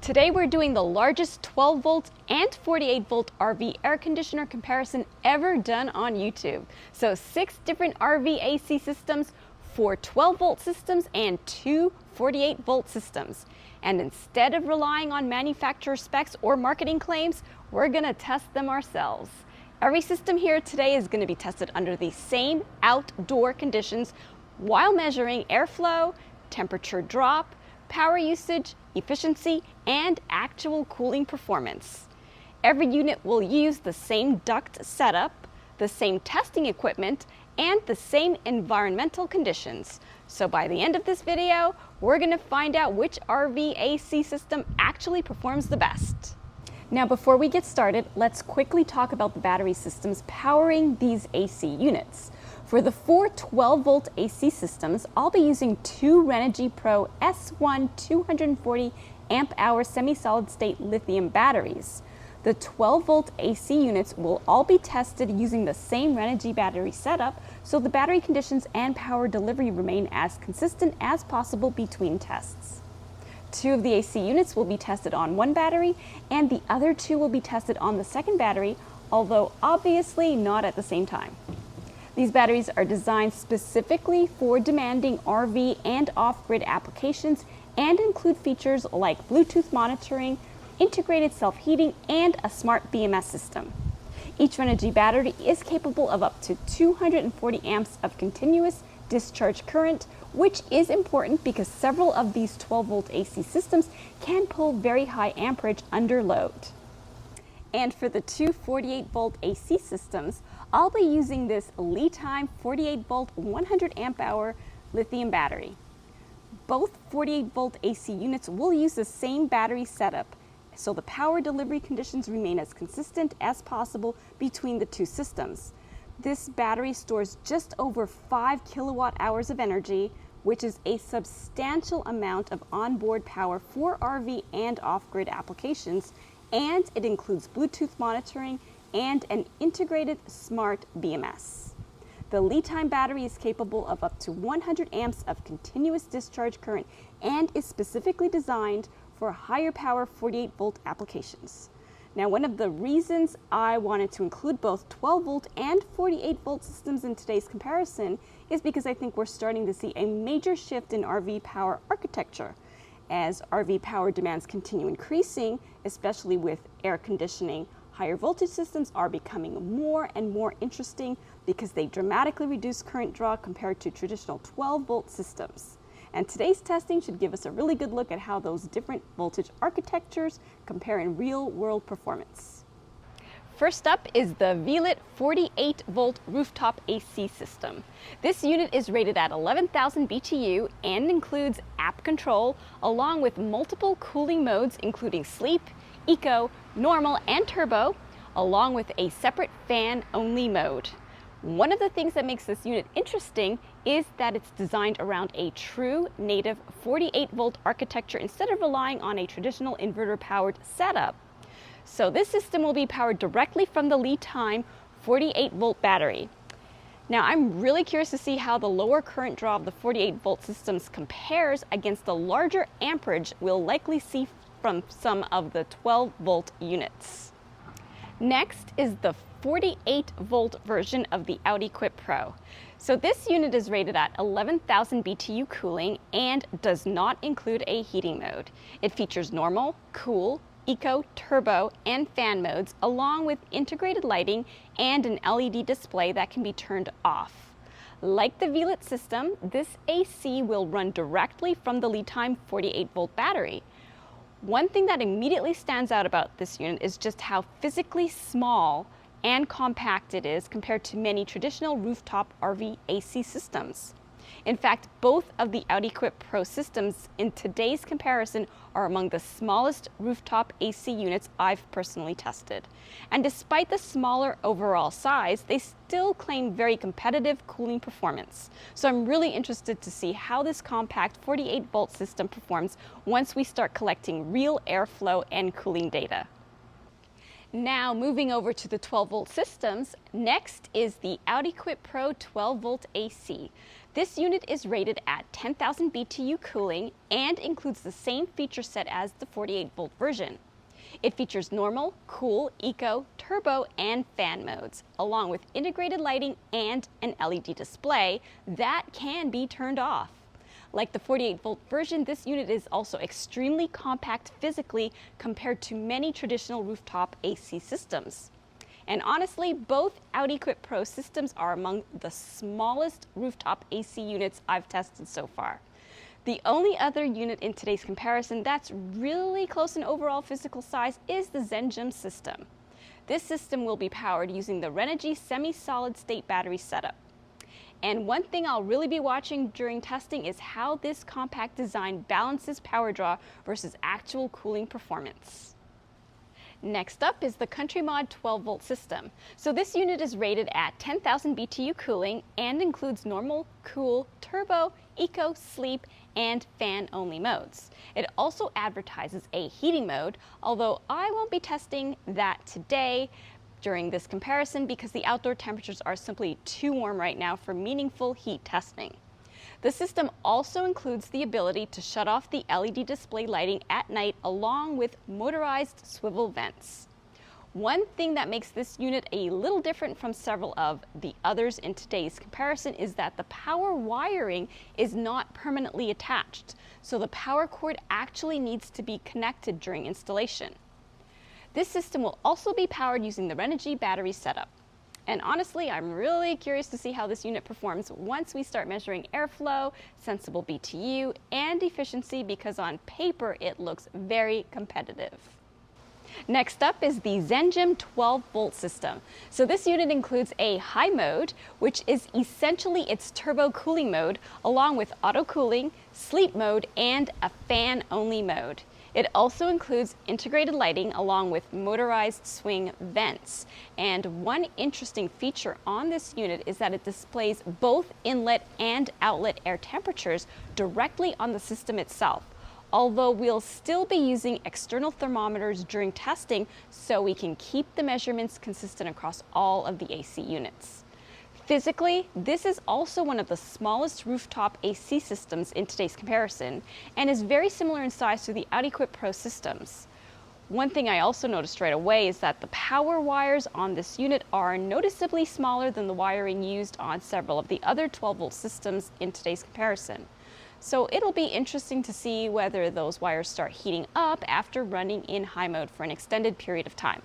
Today we're doing the largest 12 volt and 48 volt RV air conditioner comparison ever done on YouTube. So 6 different RV AC systems, 4 12 volt systems, and 2 48 volt systems. And instead of relying on manufacturer specs or marketing claims, we're gonna test them ourselves. Every system here today is gonna be tested under the same outdoor conditions while measuring airflow, temperature drop, power usage, efficiency, and actual cooling performance. Every unit will use the same duct setup, the same testing equipment, and the same environmental conditions. So by the end of this video, we're going to find out which RV AC system actually performs the best. Now before we get started, let's quickly talk about the battery systems powering these AC units. For the 4 12 volt AC systems, I'll be using 2 Renogy Pro S1 240 amp hour semi-solid state lithium batteries. The 12 volt AC units will all be tested using the same Renogy battery setup, so the battery conditions and power delivery remain as consistent as possible between tests. 2 of the AC units will be tested on one battery, and the other 2 will be tested on the second battery, although obviously not at the same time. These batteries are designed specifically for demanding RV and off-grid applications and include features like Bluetooth monitoring, integrated self-heating, and a smart BMS system. Each Renogy battery is capable of up to 240 amps of continuous discharge current, which is important because several of these 12 volt AC systems can pull very high amperage under load. And for the 2 48 volt AC systems, I'll be using this LiTime 48 volt 100 amp hour lithium battery. Both 48 volt AC units will use the same battery setup, so the power delivery conditions remain as consistent as possible between the two systems. This battery stores just over 5 kilowatt hours of energy, which is a substantial amount of onboard power for RV and off-grid applications, and it includes Bluetooth monitoring and an integrated smart BMS. The LiTime battery is capable of up to 100 amps of continuous discharge current and is specifically designed for higher power 48 volt applications. Now, one of the reasons I wanted to include both 12 volt and 48 volt systems in today's comparison is because I think we're starting to see a major shift in RV power architecture. As RV power demands continue increasing, especially with air conditioning, higher voltage systems are becoming more and more interesting because they dramatically reduce current draw compared to traditional 12 volt systems. And today's testing should give us a really good look at how those different voltage architectures compare in real world performance. First up is the Velit 48 volt rooftop AC system. This unit is rated at 11,000 BTU and includes app control along with multiple cooling modes including sleep, eco, normal, and turbo, along with a separate fan-only mode. One of the things that makes this unit interesting is that it's designed around a true native 48 volt architecture instead of relying on a traditional inverter-powered setup. So this system will be powered directly from the LiTime 48 volt battery. Now I'm really curious to see how the lower current draw of the 48 volt systems compares against the larger amperage we'll likely see from some of the 12 volt units. Next is the 48 volt version of the OutEquipPro. So this unit is rated at 11,000 BTU cooling and does not include a heating mode. It features normal, cool, eco, turbo, and fan modes, along with integrated lighting and an LED display that can be turned off. Like the Velit system, this AC will run directly from the LiTime 48 volt battery. One thing that immediately stands out about this unit is just how physically small and compact it is compared to many traditional rooftop RV AC systems. In fact, both of the OutEquipPro systems in today's comparison are among the smallest rooftop AC units I've personally tested. And despite the smaller overall size, they still claim very competitive cooling performance. So I'm really interested to see how this compact 48 volt system performs once we start collecting real airflow and cooling data. Now moving over to the 12-volt systems, next is the OutEquipPro 12-volt AC. This unit is rated at 10,000 BTU cooling and includes the same feature set as the 48-volt version. It features normal, cool, eco, turbo, and fan modes, along with integrated lighting and an LED display that can be turned off. Like the 48-volt version, this unit is also extremely compact physically compared to many traditional rooftop AC systems. And honestly, both OutEquipPro systems are among the smallest rooftop AC units I've tested so far. The only other unit in today's comparison that's really close in overall physical size is the Xenjum system. This system will be powered using the Renogy semi-solid state battery setup. And one thing I'll really be watching during testing is how this compact design balances power draw versus actual cooling performance. Next up is the Countymod 12-volt system. So this unit is rated at 10,000 BTU cooling and includes normal, cool, turbo, eco, sleep, and fan-only modes. It also advertises a heating mode, although I won't be testing that today during this comparison because the outdoor temperatures are simply too warm right now for meaningful heat testing. The system also includes the ability to shut off the LED display lighting at night along with motorized swivel vents. One thing that makes this unit a little different from several of the others in today's comparison is that the power wiring is not permanently attached, so the power cord actually needs to be connected during installation. This system will also be powered using the Renogy battery setup. And honestly, I'm really curious to see how this unit performs once we start measuring airflow, sensible BTU, and efficiency because on paper it looks very competitive. Next up is the Xenjum 12-volt system. So this unit includes a high mode, which is essentially its turbo cooling mode, along with auto cooling, sleep mode, and a fan-only mode. It also includes integrated lighting along with motorized swing vents. And one interesting feature on this unit is that it displays both inlet and outlet air temperatures directly on the system itself, although we'll still be using external thermometers during testing so we can keep the measurements consistent across all of the AC units. Physically, this is also one of the smallest rooftop AC systems in today's comparison and is very similar in size to the OutEquipPro systems. One thing I also noticed right away is that the power wires on this unit are noticeably smaller than the wiring used on several of the other 12-volt systems in today's comparison. So it'll be interesting to see whether those wires start heating up after running in high mode for an extended period of time.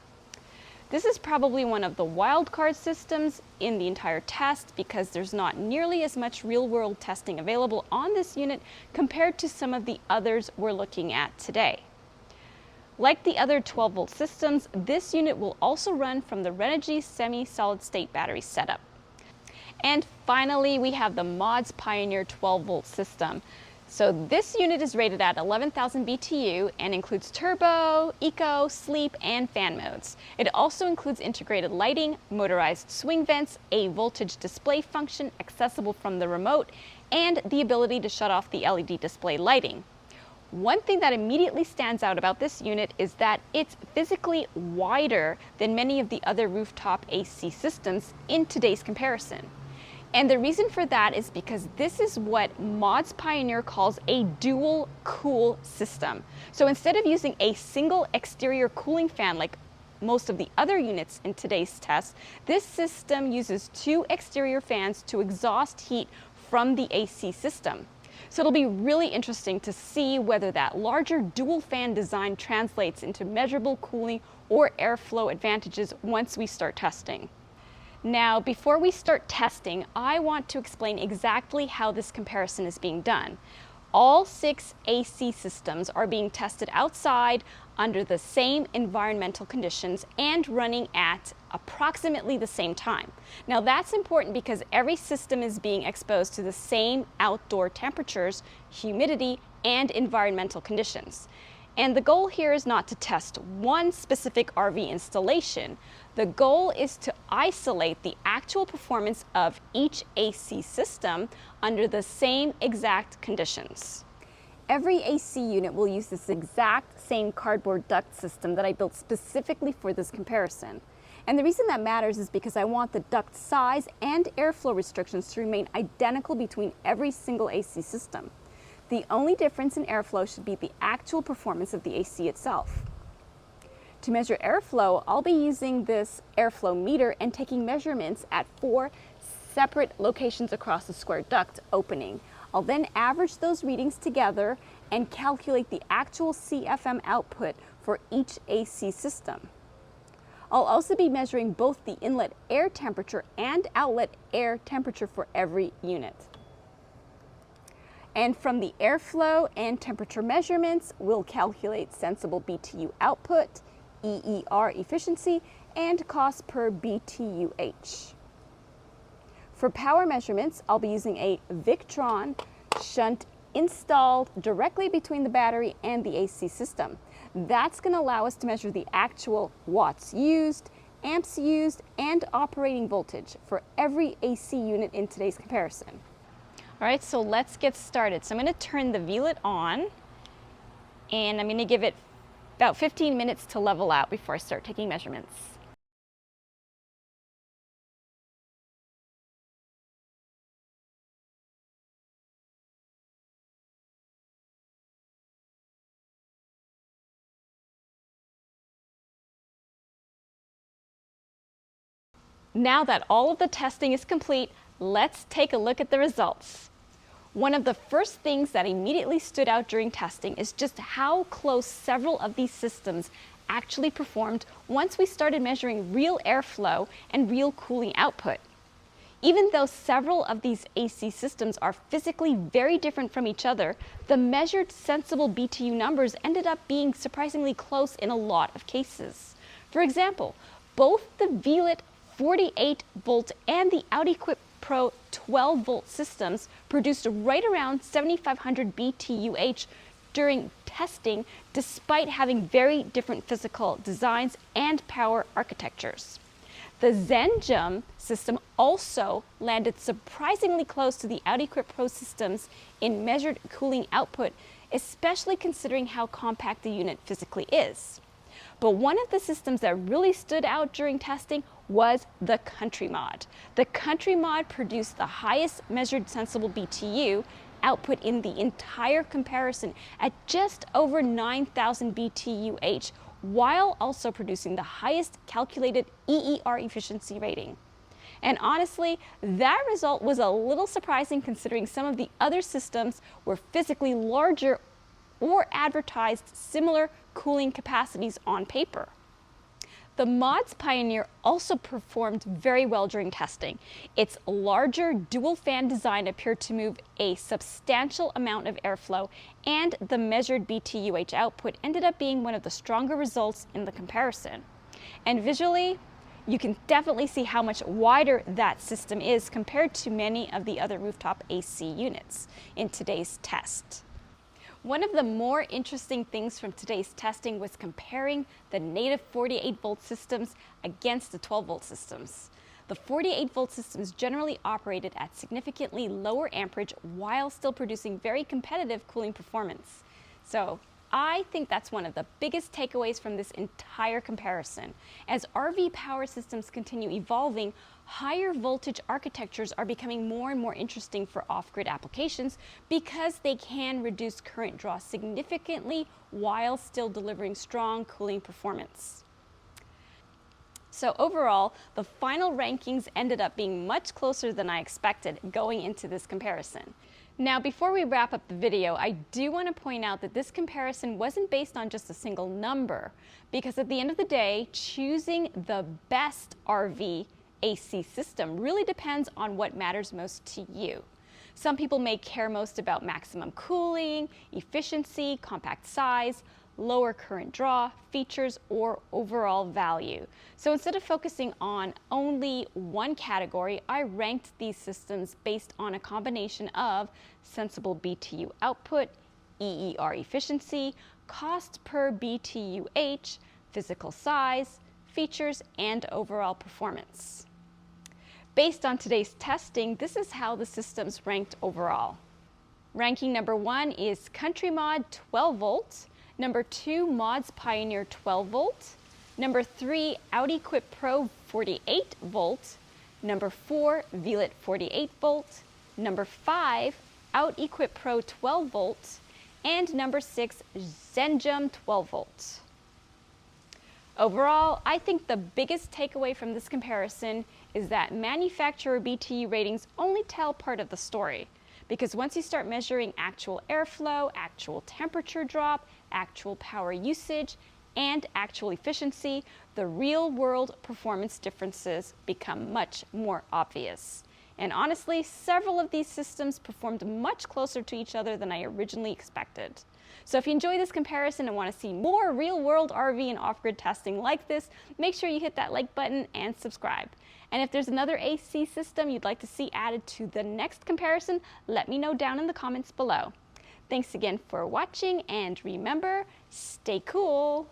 This is probably one of the wildcard systems in the entire test because there's not nearly as much real-world testing available on this unit compared to some of the others we're looking at today. Like the other 12-volt systems, this unit will also run from the Renogy semi-solid state battery setup. And finally, we have the Modspioneer 12-volt system. So this unit is rated at 11,000 BTU and includes turbo, eco, sleep, and fan modes. It also includes integrated lighting, motorized swing vents, a voltage display function accessible from the remote, and the ability to shut off the LED display lighting. One thing that immediately stands out about this unit is that it's physically wider than many of the other rooftop AC systems in today's comparison. And the reason for that is because this is what Modspioneer calls a dual cool system. So instead of using a single exterior cooling fan like most of the other units in today's test, this system uses two exterior fans to exhaust heat from the AC system. So it'll be really interesting to see whether that larger dual fan design translates into measurable cooling or airflow advantages once we start testing. Now, before we start testing, I want to explain exactly how this comparison is being done. All 6 AC systems are being tested outside under the same environmental conditions and running at approximately the same time. Now, that's important because every system is being exposed to the same outdoor temperatures, humidity, and environmental conditions. And the goal here is not to test one specific RV installation. The goal is to isolate the actual performance of each AC system under the same exact conditions. Every AC unit will use this exact same cardboard duct system that I built specifically for this comparison. And the reason that matters is because I want the duct size and airflow restrictions to remain identical between every single AC system. The only difference in airflow should be the actual performance of the AC itself. To measure airflow, I'll be using this airflow meter and taking measurements at 4 separate locations across the square duct opening. I'll then average those readings together and calculate the actual CFM output for each AC system. I'll also be measuring both the inlet air temperature and outlet air temperature for every unit. And from the airflow and temperature measurements, we'll calculate sensible BTU output, EER efficiency, and cost per BTUH. For power measurements, I'll be using a Victron shunt installed directly between the battery and the AC system. That's going to allow us to measure the actual watts used, amps used, and operating voltage for every AC unit in today's comparison. All right, so let's get started. So I'm going to turn the Velit on, and I'm going to give it about 15 minutes to level out before I start taking measurements. Now that all of the testing is complete, let's take a look at the results. One of the first things that immediately stood out during testing is just how close several of these systems actually performed once we started measuring real airflow and real cooling output. Even though several of these AC systems are physically very different from each other, the measured sensible BTU numbers ended up being surprisingly close in a lot of cases. For example, both the Velit 48 volt and the OutEquipPro 12 volt systems produced right around 7,500 BTUH during testing, despite having very different physical designs and power architectures. The Xenjum system also landed surprisingly close to the OutEquipPro systems in measured cooling output, especially considering how compact the unit physically is. But one of the systems that really stood out during testing was the Countymod. The Countymod produced the highest measured sensible BTU output in the entire comparison at just over 9,000 BTUH, while also producing the highest calculated EER efficiency rating. And honestly, that result was a little surprising considering some of the other systems were physically larger or advertised similar cooling capacities on paper. The Modspioneer also performed very well during testing. Its larger dual fan design appeared to move a substantial amount of airflow, and the measured BTUH output ended up being one of the stronger results in the comparison. And visually, you can definitely see how much wider that system is compared to many of the other rooftop AC units in today's test. One of the more interesting things from today's testing was comparing the native 48 volt systems against the 12 volt systems. The 48 volt systems generally operated at significantly lower amperage while still producing very competitive cooling performance. So I think that's one of the biggest takeaways from this entire comparison. As RV power systems continue evolving, higher voltage architectures are becoming more and more interesting for off-grid applications because they can reduce current draw significantly while still delivering strong cooling performance. So overall, the final rankings ended up being much closer than I expected going into this comparison. Now, before we wrap up the video, I do want to point out that this comparison wasn't based on just a single number, because at the end of the day, choosing the best RV AC system really depends on what matters most to you. Some people may care most about maximum cooling, efficiency, compact size, lower current draw, features, or overall value. So instead of focusing on only one category, I ranked these systems based on a combination of sensible BTU output, EER efficiency, cost per BTUH, physical size, features, and overall performance. Based on today's testing, this is how the systems ranked overall. Ranking number 1 is Countymod 12 volt. Number 2, Modspioneer 12 volt. Number 3, OutEquipPro 48 volt. Number 4, Velit 48 volt. Number 5, OutEquipPro 12 volt. And number 6, Xenjum 12 volt. Overall, I think the biggest takeaway from this comparison is that manufacturer BTU ratings only tell part of the story. Because once you start measuring actual airflow, actual temperature drop, actual power usage, and actual efficiency, the real-world performance differences become much more obvious. And honestly, several of these systems performed much closer to each other than I originally expected. So if you enjoy this comparison and want to see more real-world RV and off-grid testing like this, make sure you hit that like button and subscribe. And if there's another AC system you'd like to see added to the next comparison, let me know down in the comments below. Thanks again for watching, and remember, stay cool!